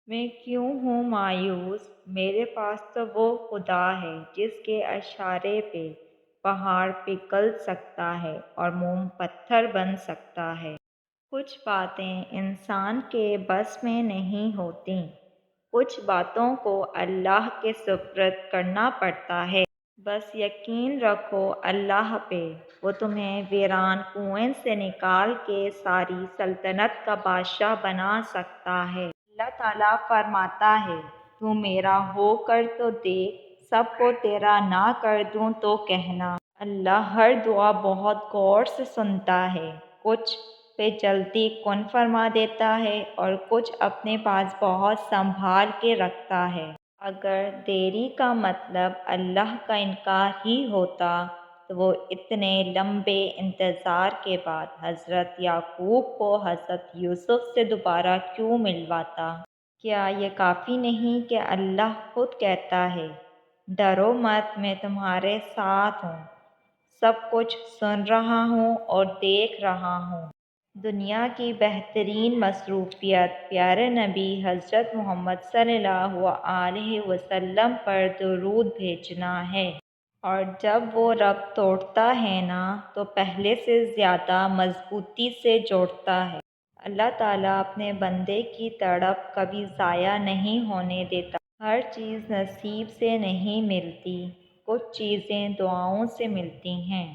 میں کیوں ہوں مایوس؟ میرے پاس تو وہ خدا ہے جس کے اشارے پہ پہاڑ پگھل سکتا ہے اور موم پتھر بن سکتا ہے۔ کچھ باتیں انسان کے بس میں نہیں ہوتیں، کچھ باتوں کو اللہ کے سپرد کرنا پڑتا ہے۔ بس یقین رکھو اللہ پہ، وہ تمہیں ویران کنویں سے نکال کے ساری سلطنت کا بادشاہ بنا سکتا ہے۔ اللہ تعالیٰ فرماتا ہے، تو میرا ہو کر تو دیکھ، سب کو تیرا نہ کر دوں تو کہنا۔ اللہ ہر دعا بہت غور سے سنتا ہے، کچھ پہ جلدی کن فرما دیتا ہے اور کچھ اپنے پاس بہت سنبھال کے رکھتا ہے۔ اگر دیری کا مطلب اللہ کا انکار ہی ہوتا تو وہ اتنے لمبے انتظار کے بعد حضرت یعقوب کو حضرت یوسف سے دوبارہ کیوں ملواتا؟ کیا یہ کافی نہیں کہ اللہ خود کہتا ہے، ڈرو مت، میں تمہارے ساتھ ہوں، سب کچھ سن رہا ہوں اور دیکھ رہا ہوں۔ دنیا کی بہترین مصروفیت پیارے نبی حضرت محمد صلی اللہ علیہ وسلم پر درود بھیجنا ہے۔ اور جب وہ ربط توڑتا ہے نا تو پہلے سے زیادہ مضبوطی سے جوڑتا ہے۔ اللہ تعالیٰ اپنے بندے کی تڑپ کبھی ضائع نہیں ہونے دیتا۔ ہر چیز نصیب سے نہیں ملتی، کچھ چیزیں دعاؤں سے ملتی ہیں۔